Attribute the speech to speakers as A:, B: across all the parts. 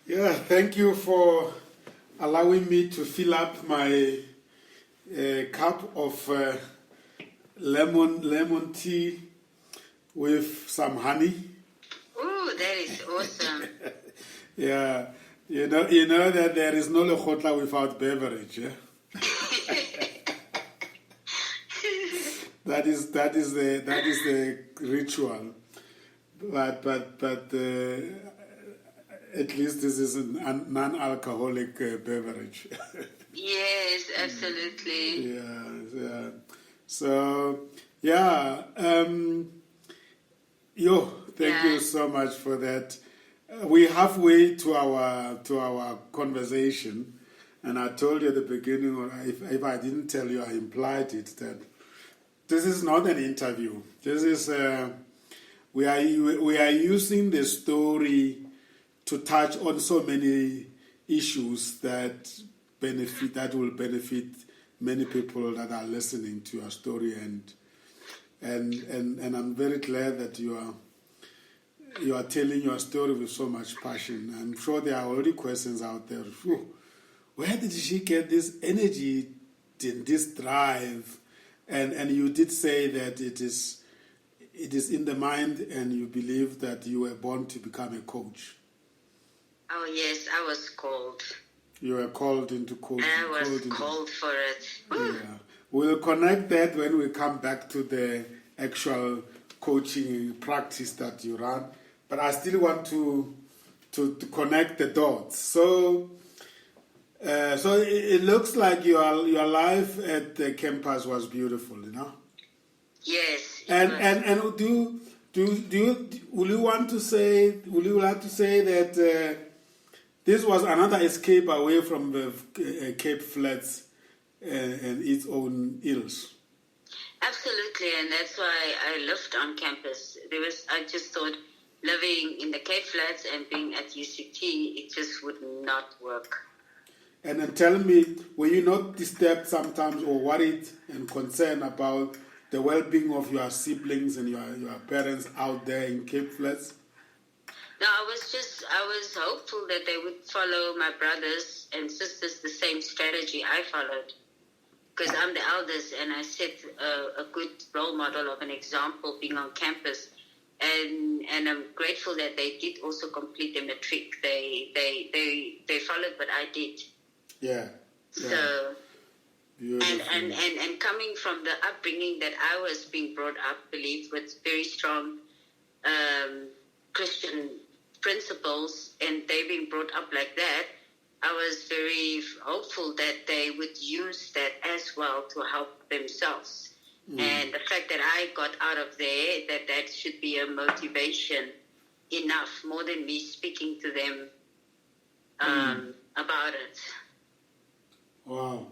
A: Yeah, thank you for allowing me to fill up my cup of lemon tea with some honey.
B: Ooh, that is awesome.
A: Yeah, you know that there is no lekgotla without beverage. Yeah? that is the ritual, but at least this is a non-alcoholic beverage.
B: Yes, absolutely.
A: Yeah. So, yeah. Thank you so much for that. We're halfway to our conversation, and I told you at the beginning, or if I didn't tell you, I implied it, that this is not an interview. This is we are using the story to touch on so many issues that will benefit many people that are listening to your story, and I'm very glad that you are telling your story with so much passion. I'm sure there are already questions out there. Where did she get this energy, this drive? And you did say that it is in the mind, and you believe that you were born to become a coach.
B: Oh yes, I was called.
A: You were called into coaching.
B: I was called for it.
A: Yeah. We'll connect that when we come back to the actual coaching practice that you run. But I still want to connect the dots. So it looks like your life at the campus was beautiful, you know?
B: Yes.
A: And will you like to say that this was another escape away from the Cape Flats and its own ills?
B: Absolutely, and that's why I lived on campus. I just thought living in the Cape Flats and being at UCT, it just would not work.
A: And then tell me, were you not disturbed sometimes or worried and concerned about the well-being of your siblings and your parents out there in Cape Flats?
B: No, I was hopeful that they would follow my brothers and sisters the same strategy I followed. Because I'm the eldest, and I set a good role model of an example being on campus. And I'm grateful that they did also complete the matric. They followed what I did.
A: Yeah.
B: So,
A: beautiful.
B: and coming from the upbringing that I was being brought up, believed with very strong Christian principles, and they being brought up like that, I was very hopeful that they would use that as well to help themselves. And the fact that I got out of there, that should be a motivation enough, more than me speaking to them about it.
A: Wow,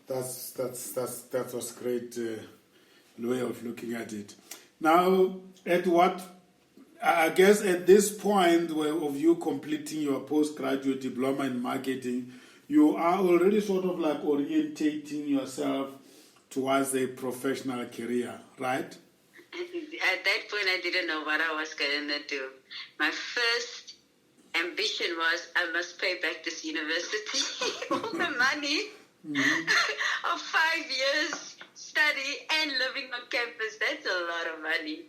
A: that was great way of looking at it. Now, I guess at this point of you completing your postgraduate diploma in marketing, you are already sort of like orientating yourself towards a professional career, right?
B: At that point, I didn't know what I was going to do. My first ambition was I must pay back this university all the money of 5 years study and living on campus. That's a lot of money.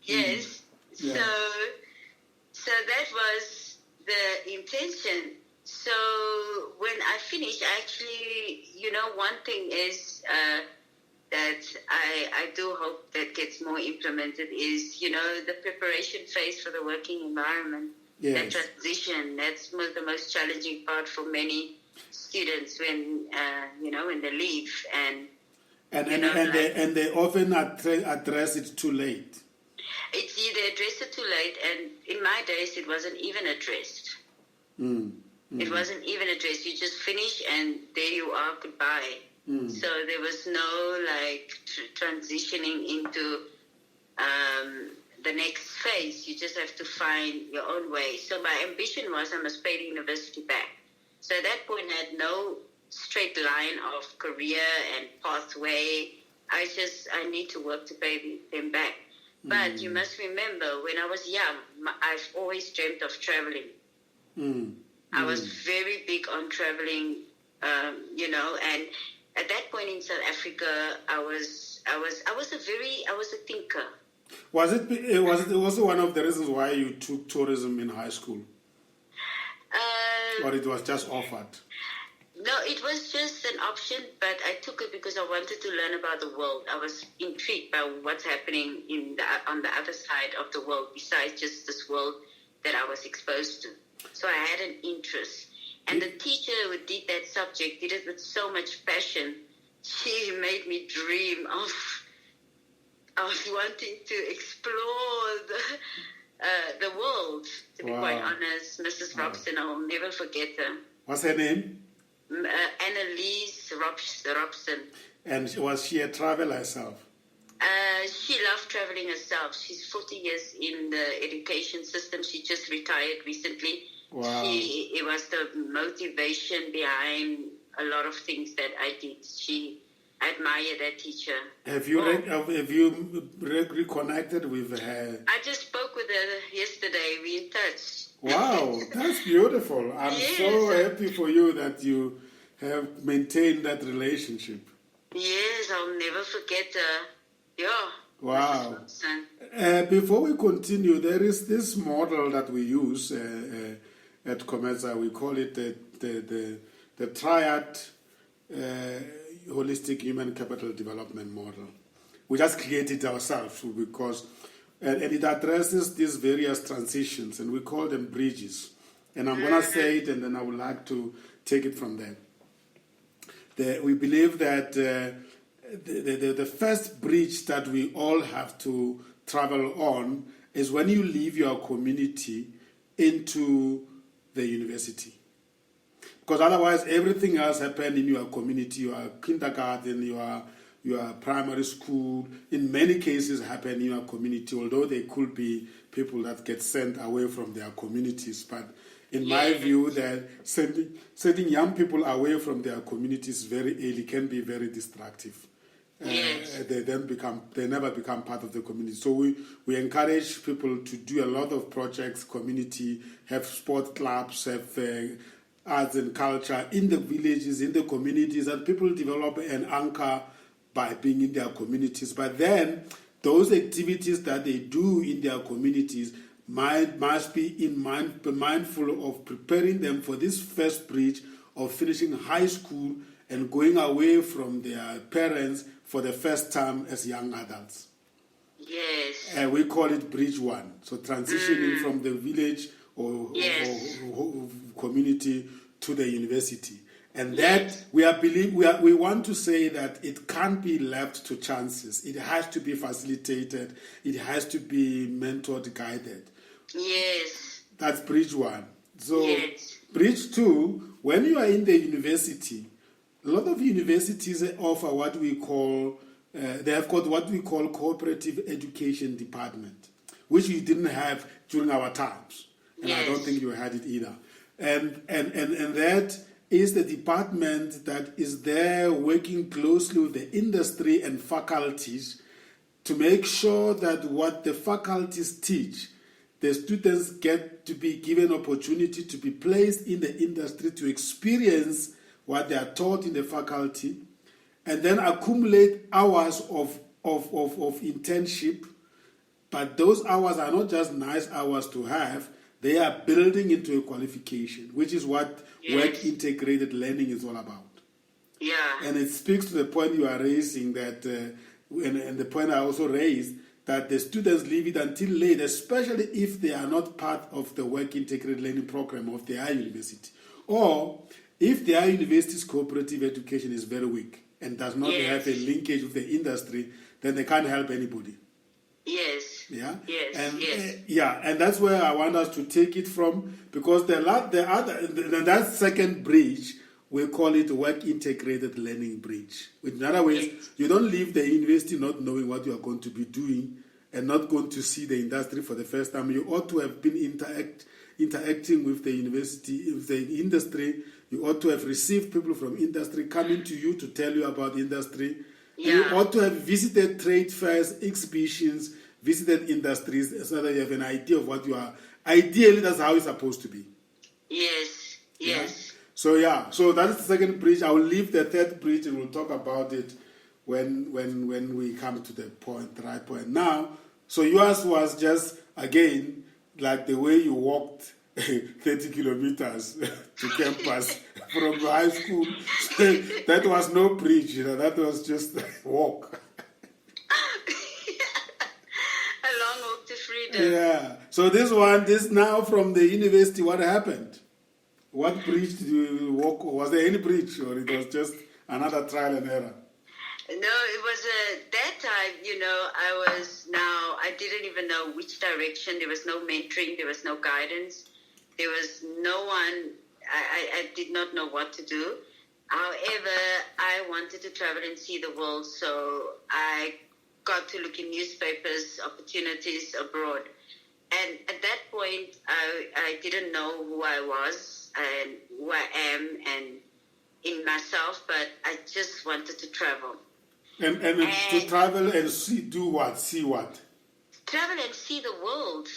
B: Yes. Yeah. So that was the intention. So when I finished, actually, one thing is that I do hope that gets more implemented is, the preparation phase for the working environment. Yes. That transition, that's the most challenging part for many students when, when they leave. And
A: they often address it too late.
B: It's either addressed it too late, and in my days, it wasn't even addressed. It wasn't even addressed. You just finish, and there you are, goodbye. So there was no, transitioning into the next phase. You just have to find your own way. So my ambition was I must pay the university back. So at that point, I had no straight line of career and pathway. I need to work to pay them back. But you must remember, when I was young, I've always dreamt of traveling. I was very big on traveling, and at that point in South Africa, I was a thinker.
A: Was it also one of the reasons why you took tourism in high school? Or it was just offered?
B: No, it was just an option, but I took it because I wanted to learn about the world. I was intrigued by what's happening on the other side of the world, besides just this world that I was exposed to. So I had an interest. And the teacher who did that subject did it with so much passion. She made me dream of wanting to explore the world, to be quite honest. Mrs. Robson, I will never forget her.
A: What's her name?
B: Annalise Robson.
A: And was she a traveler herself?
B: She loved traveling herself. She's 40 years in the education system. She just retired recently.
A: Wow.
B: It was the motivation behind a lot of things that I did. I admire that teacher.
A: Have you reconnected with her?
B: I just spoke with her yesterday. We're in touch.
A: Wow, that's beautiful. I'm so happy for you that you have maintained that relationship.
B: Yes, I'll never forget her. Yeah.
A: Wow. Before we continue, there is this model that we use at Comesa. We call it the triad holistic human capital development model. We just created it ourselves because and it addresses these various transitions, and we call them bridges. And I'm going to say it, and then I would like to take it from there. We believe that the first bridge that we all have to travel on is when you leave your community into the university. Because otherwise, everything else happens in your community, your kindergarten, your primary school, in many cases happen in your community, although they could be people that get sent away from their communities. But in my view, that sending young people away from their communities very early can be very destructive. They never become part of the community. So we encourage people to do a lot of projects, community, have sport clubs, have arts and culture in the villages, in the communities, and people develop an anchor by being in their communities. But then those activities that they do in their communities must be mindful of preparing them for this first bridge of finishing high school and going away from their parents for the first time as young adults.
B: Yes.
A: And we call it Bridge 1. So transitioning from the village or community to the university. And that we want to say that it can't be left to chances. It has to be facilitated. It has to be mentored, guided.
B: Yes.
A: That's Bridge 1. So Bridge 2, when you are in the university, a lot of universities offer what we call, they have got what we call cooperative education department, which we didn't have during our times. And I don't think you had it either. And that is the department that is there working closely with the industry and faculties to make sure that what the faculties teach, the students get to be given opportunity to be placed in the industry to experience what they are taught in the faculty, and then accumulate hours of internship. But those hours are not just nice hours to have, they are building into a qualification, which is what work integrated learning is all about.
B: Yeah.
A: And it speaks to the point you are raising that, and the point I also raised, that the students leave it until late, especially if they are not part of the work integrated learning program of their university. Or if their university's cooperative education is very weak and does not have a linkage with the industry, then they can't help anybody.
B: Yes.
A: Yeah.
B: Yes.
A: And and that's where I want us to take it from, because that second bridge, we call it work integrated learning bridge. In other words, you don't leave the university not knowing what you are going to be doing and not going to see the industry for the first time. You ought to have been interacting with the university, with the industry. You ought to have received people from industry coming to you to tell you about industry. Yeah. You ought to have visited trade fairs, exhibitions, visited industries so that you have an idea of what you are. Ideally, that's how it's supposed to be.
B: Yes.
A: Yeah? So that's the second bridge. I will leave the third bridge and we'll talk about it when we come to the right point. Now, so yours was just, again, like the way you walked 30 kilometers to campus from high school. So that was no bridge, that was just a walk.
B: A long walk to freedom.
A: Yeah. So this now from the university, what happened? What bridge did you walk? Was there any bridge, or it was just another trial and error?
B: No, it was that time, I didn't even know which direction. There was no mentoring. There was no guidance. There was no one. I did not know what to do. However, I wanted to travel and see the world, so I got to look in newspapers, opportunities abroad. And at that point, I didn't know who I was and who I am and in myself, but I just wanted to travel.
A: And to travel and do what? See what?
B: Travel and see the world.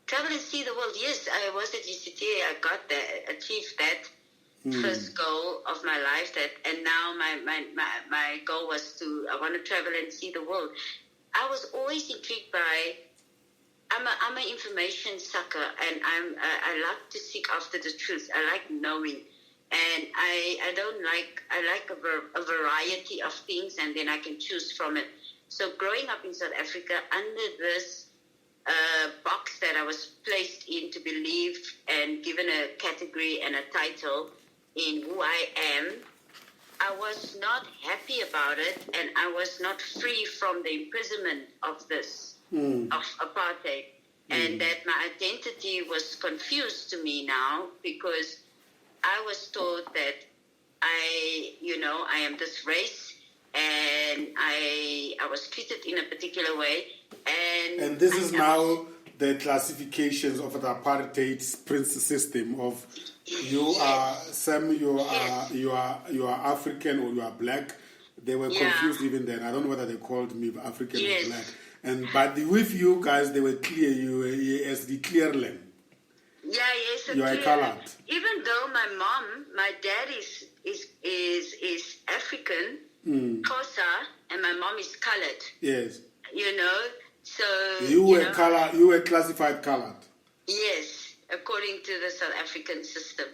B: Travel and see the world. Yes, I was at UCT. I got that, achieved that first goal of my life. And now my goal was I want to travel and see the world. I was always intrigued by. I'm an information sucker, and I like to seek after the truth. I like knowing. And I like a variety of things, and then I can choose from it. So growing up in South Africa under this box that I was placed in to believe and given a category and a title in who I am, I was not happy about it, and I was not free from the imprisonment of this, of apartheid. And that my identity was confused to me now because I was told that I am this race, and I was treated in a particular way, and
A: this is now the classifications of the apartheid system of you are African or you are black. They were confused even then. I don't know whether they called me African or black. But with you guys, they were clear. You were as the clear land.
B: Yeah, yes,
A: you are colored.
B: Even though my dad is African, Xhosa, and my mom is colored.
A: Yes.
B: So
A: you were classified colored.
B: Yes, according to the South African system.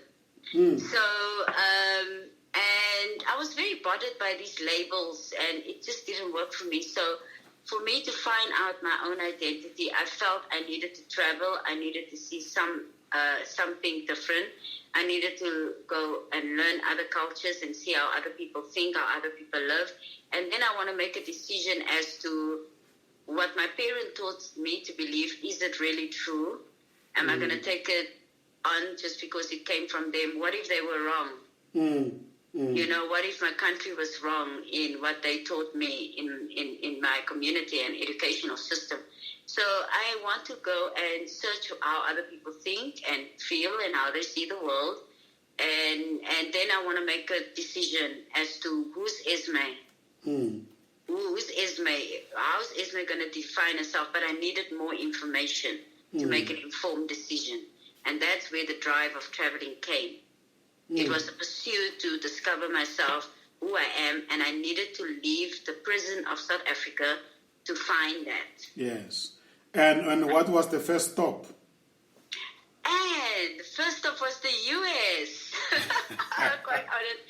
B: So, and I was very bothered by these labels, and it just didn't work for me. So, for me to find out my own identity, I felt I needed to travel. I needed to see something different. I needed to go and learn other cultures and see how other people think, how other people live. And then I want to make a decision as to what my parent taught me to believe. Is it really true? Am I going to take it on just because it came from them? What if they were wrong? What if my country was wrong in what they taught me in my community and educational system? So I want to go and search how other people think and feel and how they see the world. And then I want to make a decision as to who's Esme. Who's Esme? How's Esme going to define herself? But I needed more information to make an informed decision. And that's where the drive of traveling came. It was a pursuit to discover myself, who I am, and I needed to leave the prison of South Africa to find that.
A: Yes. And what was the first stop?
B: And the first stop was the U.S. I'm quite honest.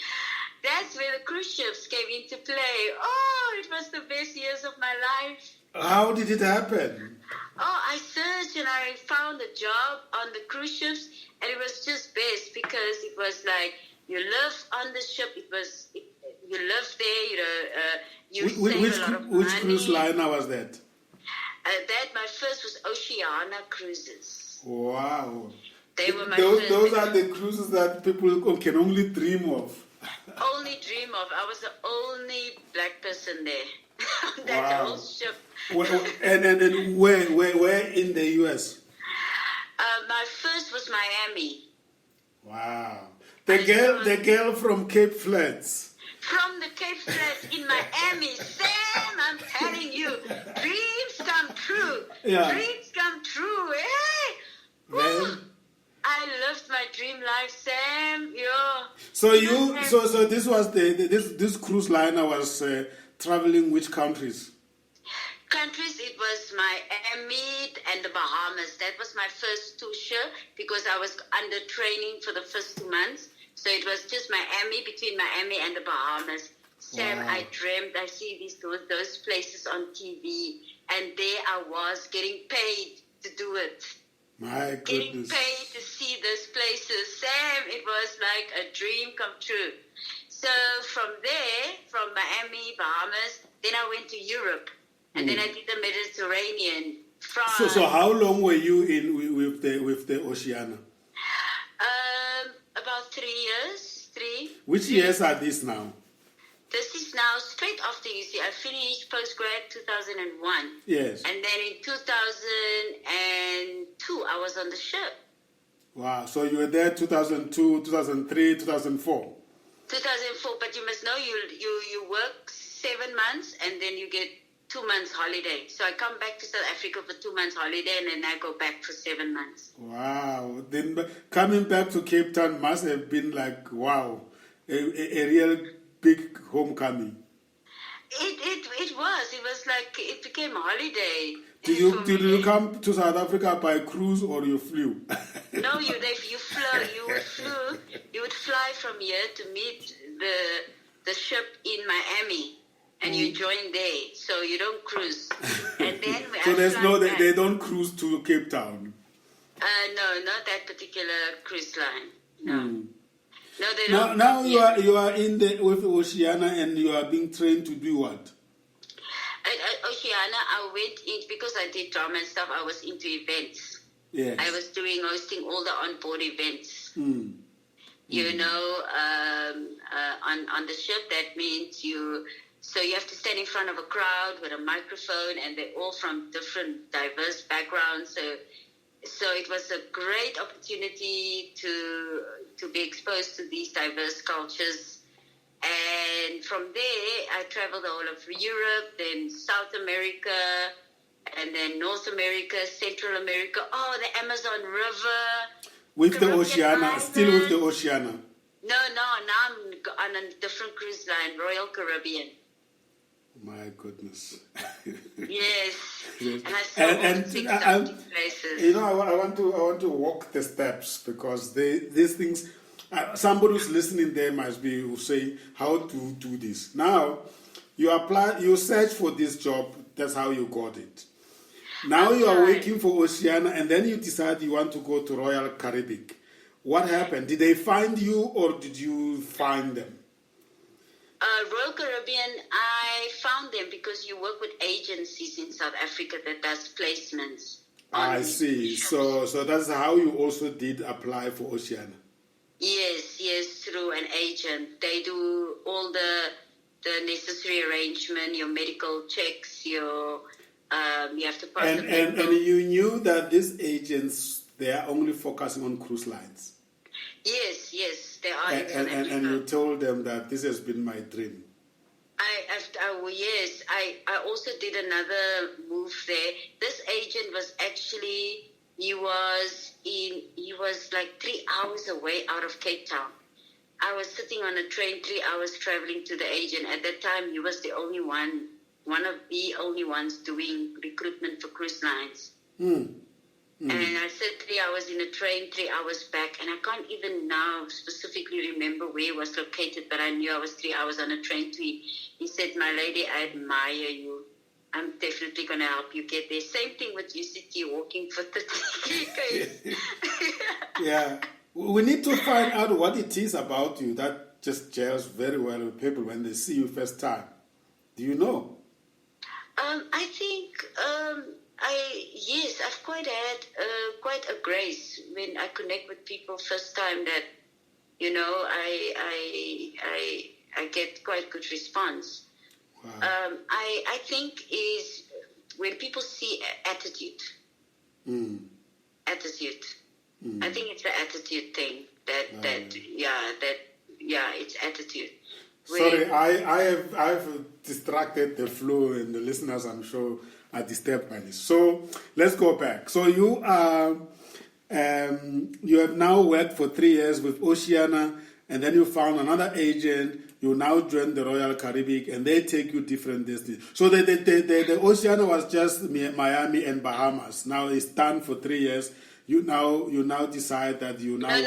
B: That's where the cruise ships came into play. Oh, it was the best years of my life.
A: How did it happen?
B: Oh, I searched and I found a job on the cruise ships, and it was just best because it was like you live on the ship. You live there. You save a lot of money.
A: Which cruise liner was that?
B: My first was Oceana Cruises.
A: Wow.
B: They were my first.
A: Those are the cruises that people can only dream of.
B: Only dream of. I was the only black person there. That whole ship.
A: And where in the U.S.?
B: My first was Miami.
A: Wow. The girl from Cape Flats.
B: from the Cape Flats in Miami. Sam, I'm telling you, dreams come true.
A: Yeah.
B: Dreams come true. Hey! Woo! I lived my dream life, Sam. Yo.
A: So this was this cruise liner was traveling which countries?
B: Countries, it was Miami and the Bahamas. That was my first tour because I was under training for the first 2 months. So it was just Miami, between Miami and the Bahamas. Sam,
A: Wow.
B: I dreamed, I see those places on TV, and there I was getting paid to do it.
A: My
B: Getting
A: goodness.
B: paid to see those places. Sam, it was like a dream come true. So from there, from Miami, Bahamas, then I went to Europe. And then I did the Mediterranean, France.
A: So how long were you in with the Oceania?
B: About 3 years.
A: Which years are these now?
B: This is now straight after UC. I finished postgrad 2001.
A: Yes.
B: And then in 2002, I was on the ship.
A: Wow. So you were there 2002, 2003, 2004.
B: 2004, but you must know you work 7 months and then you get 2 months holiday. So I come back to South Africa for 2 months holiday and then I go back for 7 months.
A: Wow. Then coming back to Cape Town must have been like, wow, a real big homecoming.
B: It was like, it became a holiday.
A: Did you come to South Africa by cruise or you flew?
B: No, you would fly from here to meet the ship in Miami. And you join there, so you don't cruise. And then
A: So they don't cruise to Cape Town.
B: No, not that particular cruise line. No, no, they
A: Now,
B: don't.
A: now you are in with Oceania and you are being trained to do what?
B: At Oceania, I went in because I did drama and stuff. I was into events.
A: Yes.
B: I was hosting all the on-board events. You know, on the ship. That means So you have to stand in front of a crowd with a microphone, and they're all from different, diverse backgrounds. So it was a great opportunity to be exposed to these diverse cultures. And from there, I traveled all over Europe, then South America, and then North America, Central America. Oh, the Amazon River.
A: With the
B: Caribbean
A: Oceania,
B: Islands.
A: still with the Oceania.
B: No, now I'm on a different cruise line, Royal Caribbean.
A: My goodness.
B: Yes.
A: Yes.
B: And I saw all 6 places.
A: You know, I want to walk the steps because these things. Somebody who's listening there must be saying how to do this. Now, you search for this job. That's how you got it. Now you are working for Oceania, and then you decide you want to go to Royal Caribbean. What happened? Did they find you, or did you find them?
B: Royal Caribbean, I found them because you work with agencies in South Africa that does placements.
A: I see. So that's how you also did apply for Oceania.
B: Yes, through an agent. They do all the necessary arrangement, your medical checks, you have to pass
A: and you knew that these agents, they are only focusing on cruise lines.
B: Yes, they are.
A: And you told them that this has been my dream.
B: Yes, I also did another move there. This agent was actually, he was like 3 hours away out of Cape Town. I was sitting on a train 3 hours traveling to the agent. At that time, he was the only one of the only ones doing recruitment for cruise lines. And I said 3 hours in a train, 3 hours back, and I can't even now specifically remember where it was located, but I knew I was 3 hours on a train to him. He said, "My lady, I admire you. I'm definitely going to help you get there." Same thing with UCT, walking for 30 km.
A: Yeah. We need to find out what it is about you that just gels very well with people when they see you first time. Do you know?
B: I think... I've quite had quite a grace when I connect with people first time that, you know, I get quite good response.
A: Wow.
B: I think is when people see attitude. Attitude. I think it's the attitude thing it's attitude.
A: Sorry, I've distracted the flow, and the listeners, I'm sure, are disturbed by this. So let's go back. So you are, you have now worked for 3 years with Oceana, and then you found another agent. You now join the Royal Caribbean, and they take you different destinies. So the Oceana was just Miami and Bahamas. Now it's done for 3 years. You now decide that you now want...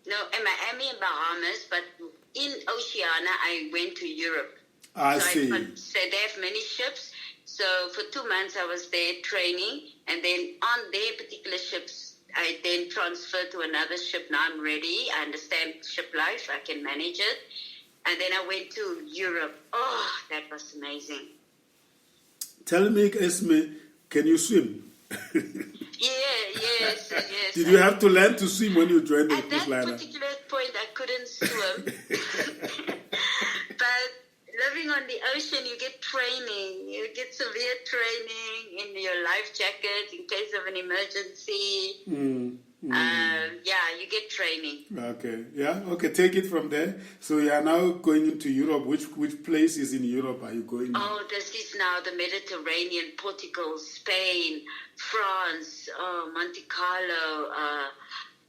B: No, in Miami and Bahamas, but in Oceana, I went to Europe.
A: I see.
B: So they have many ships. So for 2 months, I was there training. And then on their particular ships, I then transferred to another ship. Now I'm ready. I understand ship life. I can manage it. And then I went to Europe. Oh, that was amazing.
A: Tell me, Esme, can you swim?
B: Yes.
A: Did you have to learn to swim when you joined the cruise liner?
B: At that particular point, I couldn't swim. But living on the ocean, you get training. You get severe training in your life jacket in case of an emergency. You get training.
A: Okay. Yeah. Okay. Take it from there. So you are now going into Europe. Which places in Europe are you going?
B: Oh, this is now the Mediterranean, Portugal, Spain, France, Monte Carlo.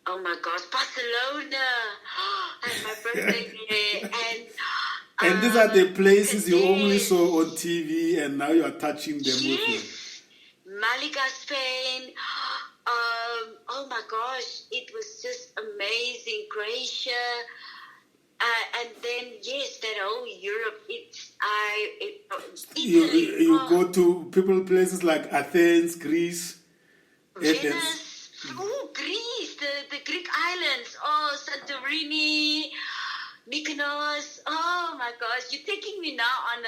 B: Oh my gosh, Barcelona. That's my birthday there.
A: And these are the places you only saw on TV, and now you are touching them with you.
B: Malaga, Spain. Oh my gosh, it was just amazing. Croatia, and then that whole Europe. Italy.
A: You go to places like Athens, Greece,
B: Venice. Oh, Greece, the Greek islands. Oh, Santorini, Mykonos. Oh my gosh, you're taking me now on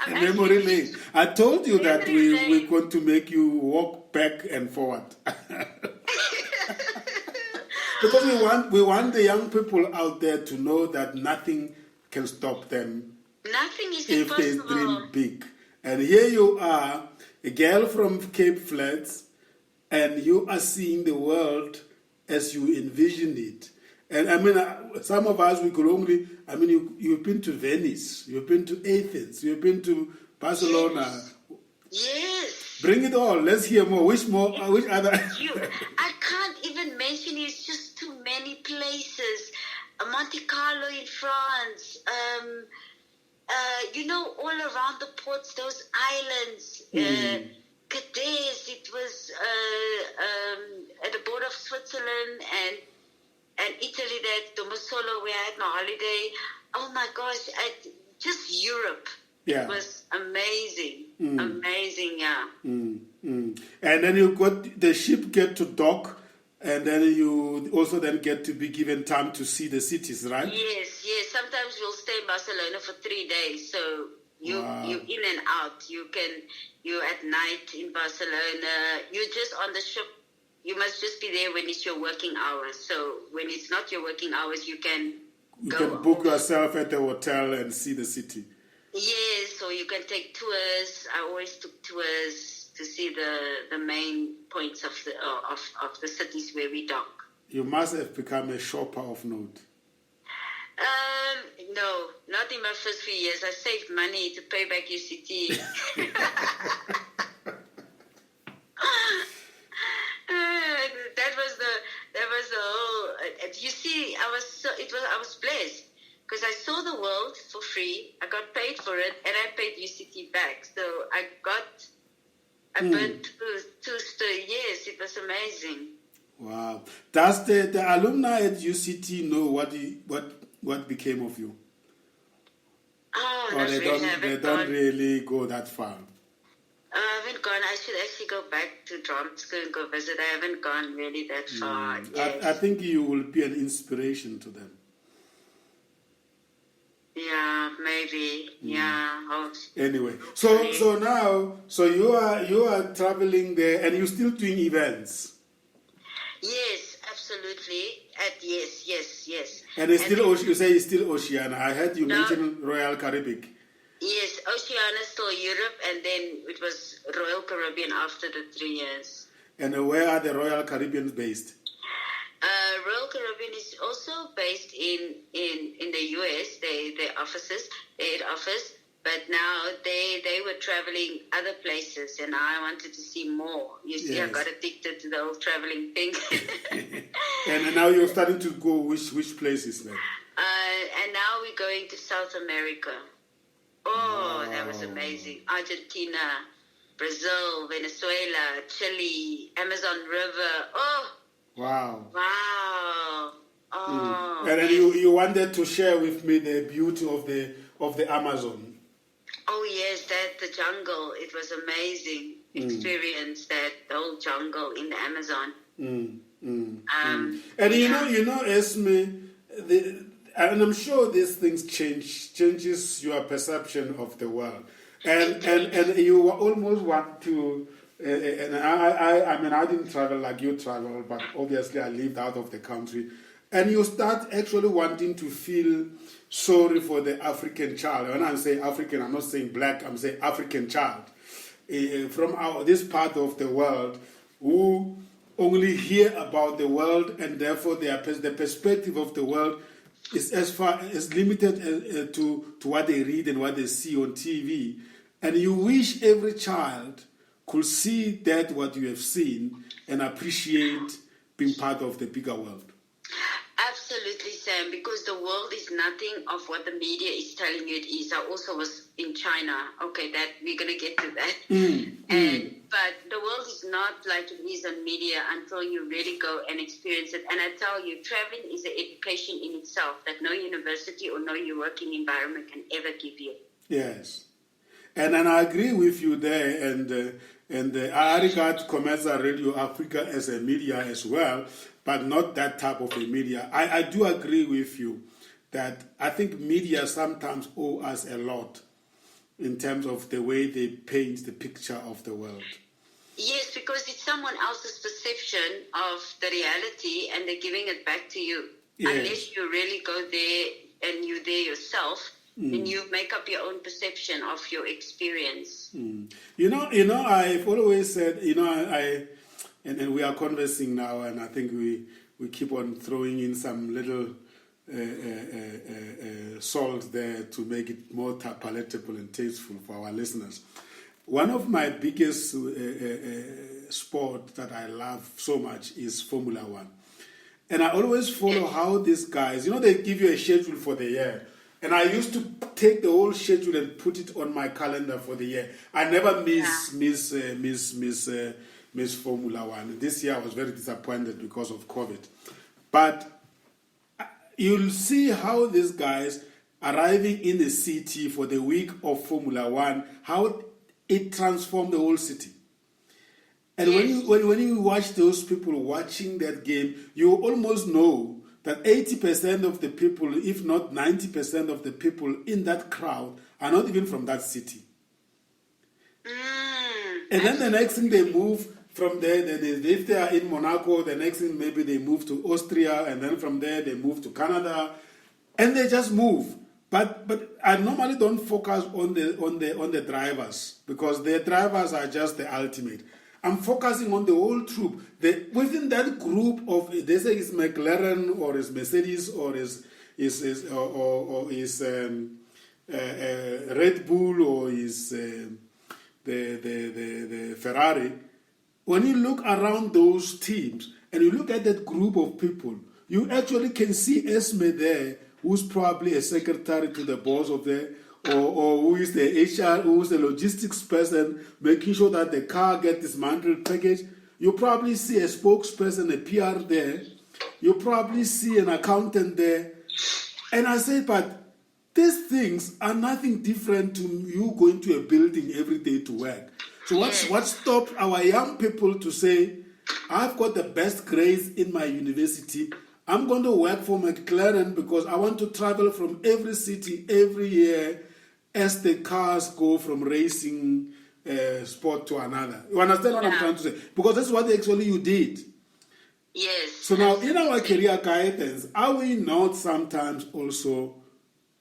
B: a
A: memory lane. I told you that we're going to make you walk back and forward. Because we want the young people out there to know that nothing can stop them.
B: Nothing is
A: if
B: impossible.
A: They dream big. And here you are, a girl from Cape Flats, and you are seeing the world as you envision it. And I mean, some of us, we could only, I mean, you've been to Venice, you've been to Athens, you've been to Barcelona.
B: Yes.
A: Bring it all. Let's hear more. Which other?
B: I can't even mention it. It's just too many places. Monte Carlo in France. All around the ports, those islands. Cadiz. It was at the border of Switzerland and Italy. That Domosolo, where I had my holiday. Oh my gosh! Just Europe.
A: Yeah.
B: It was amazing. Amazing, yeah.
A: And then you got the ship get to dock, and then you also then get to be given time to see the cities, right?
B: Yes. Sometimes we'll stay in Barcelona for 3 days. So you in and out. You at night in Barcelona. You're just on the ship. You must just be there when it's your working hours. So when it's not your working hours, you can
A: book yourself at the hotel and see the city.
B: Yes, so you can take tours. I always took tours to see the main points of the cities where we dock. You
A: must have become a shopper of note.
B: No, not in my first few years. I saved money to pay back UCT. That was the whole. You see, I was blessed. Because I saw the world for free, I got paid for it, and I paid UCT back. So I burned two years. It was amazing.
A: Wow! Does the alumni at UCT know what became of you?
B: Oh,
A: or they don't really go that far.
B: I haven't gone. I should actually go back to drama school and go visit. I haven't gone really that far. Yes.
A: I think you will be an inspiration to them.
B: Yeah, maybe. Yeah.
A: Anyway, so now you are traveling there, and you're still doing events.
B: Yes, absolutely. Yes.
A: And it's you say it's still Oceania. I heard you mention Royal Caribbean.
B: Yes, Oceania is still Europe, and then it was Royal Caribbean after the 3 years.
A: And where are the Royal Caribbeans based?
B: Royal Caribbean is also based in the US, their offices, their head office. But now they were traveling other places, and I wanted to see more. You see, I got addicted to the whole traveling thing.
A: And now you're starting to go which places then?
B: And now we're going to South America. Oh, wow. That was amazing. Argentina, Brazil, Venezuela, Chile, Amazon River. Oh. Wow. Wow. Oh.
A: And then you wanted to share with me the beauty of the Amazon.
B: Oh yes, the jungle. It was amazing experience, that whole jungle in the Amazon.
A: And you know, Esme, and I'm sure these things changes your perception of the world, and you almost want to. And I mean, I didn't travel like you traveled, but obviously I lived out of the country, and you start actually wanting to feel sorry for the African child. When I say African, I'm not saying black, I'm saying African child from this part of the world who only hear about the world, and therefore the perspective of the world is as limited to what they read and what they see on TV. And you wish every child could see that what you have seen and appreciate being part of the bigger world.
B: Absolutely, Sam, because the world is nothing of what the media is telling you it is. I also was in China. Okay, that we're going to get to that. But the world is not like it is on media until you really go and experience it. And I tell you, traveling is an education in itself that no university or no your working environment can ever give you.
A: Yes. And I agree with you there. And I regard Commercial Radio Africa as a media as well, but not that type of a media. I do agree with you that I think media sometimes owe us a lot in terms of the way they paint the picture of the world.
B: Yes, because it's someone else's perception of the reality and they're giving it back to you. Yes. Unless you really go there and you're there yourself, and you make up your own perception of your experience. You know,
A: I've always said, and we are conversing now, and I think we keep on throwing in some little salt there to make it more palatable and tasteful for our listeners. One of my biggest sport that I love so much is Formula One. And I always follow how these guys, they give you a schedule for the year. And I used to take the whole schedule and put it on my calendar for the year. I never miss Formula One. This year I was very disappointed because of COVID. But you'll see how these guys arriving in the city for the week of Formula One, how it transformed the whole city. And when you watch those people watching that game, you almost know that 80% of the people, if not 90% of the people in that crowd are not even from that city. And then the next thing they move from there, if they are in Monaco, the next thing maybe they move to Austria, and then from there they move to Canada, and they just move. But I normally don't focus on the drivers, because their drivers are just the ultimate. I'm focusing on the whole troop. Within that group of, they say it's McLaren or is Mercedes or is Red Bull or is the Ferrari. When you look around those teams and you look at that group of people, you actually can see Esme there, who's probably a secretary to the boss of the, or who is the HR, who is the logistics person, making sure that the car gets dismantled, packaged. You probably see a spokesperson, a PR there. You probably see an accountant there. And I say, but these things are nothing different to you going to a building every day to work. So what stopped our young people to say, I've got the best grades in my university. I'm going to work for McLaren because I want to travel from every city every year as the cars go from racing sport to another. You understand what I'm trying to say? Because that's what actually you did.
B: Yes.
A: So now in our career guidance, are we not sometimes also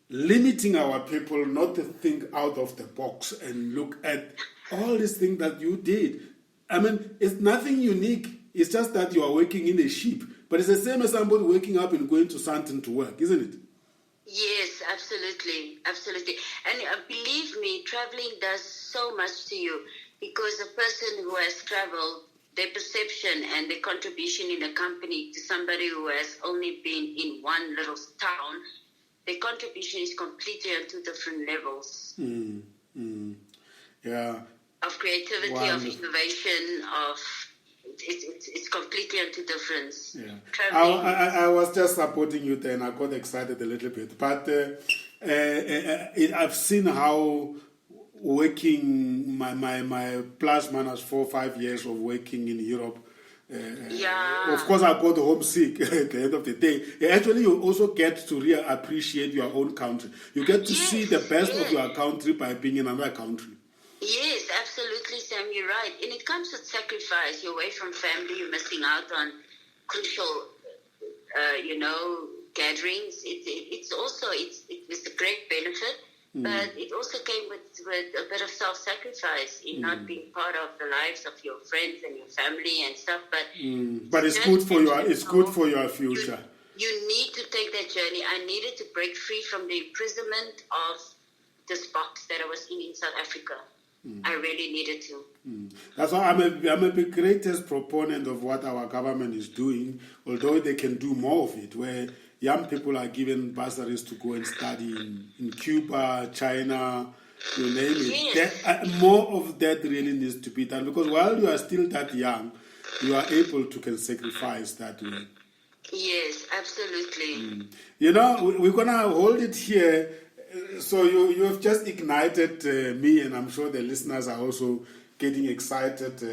A: limiting our people not to think out of the box and look at all these things that you did? I mean, it's nothing unique. It's just that you are working in a ship But it's the same as somebody waking up and going to Sandton to work, isn't it?
B: Yes, absolutely. Absolutely. And believe me, traveling does so much to you, because a person who has traveled, their perception and their contribution in a company to somebody who has only been in one little town, their contribution is completely on two different levels.
A: Yeah.
B: Of creativity,
A: Wonderful.
B: of innovation, of it's completely on two difference.
A: Yeah.
B: Traveling.
A: I was just supporting you there and I got excited a little bit. But I've seen how working, my plus minus 4 or 5 years of working in Europe, of course I got homesick at the end of the day. Actually, you also get to really appreciate your own country. You get to see the best of your country by being in another country.
B: Yes, absolutely, Sam, you're right. And it comes with sacrifice. You're away from family, you're missing out on crucial, gatherings. It was a great benefit, but it also came with a bit of self-sacrifice in not being part of the lives of your friends and your family and stuff.
A: But it's good for your future.
B: You need to take that journey. I needed to break free from the imprisonment of this box that I was in South Africa. I really needed to.
A: That's why I'm a greatest proponent of what our government is doing, although they can do more of it, where young people are given bursaries to go and study in Cuba, China, you name it.
B: Yes.
A: More of that really needs to be done, because while you are still that young, you are able to can sacrifice that way.
B: Yes, absolutely.
A: We're going to hold it here. So you have just ignited me, and I'm sure the listeners are also getting excited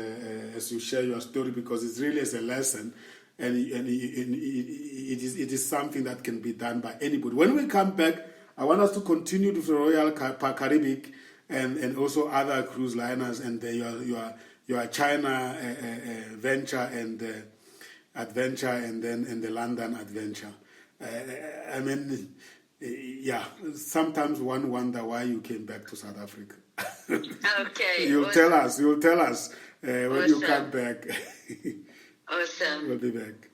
A: as you share your story, because it really is a lesson, and it is something that can be done by anybody. When we come back, I want us to continue with the Royal Caribbean and also other cruise liners and your China venture and adventure, and then the London adventure. Sometimes one wonder why you came back to South Africa.
B: Okay.
A: You'll tell us when
B: Awesome.
A: you come back.
B: Awesome.
A: We'll be back.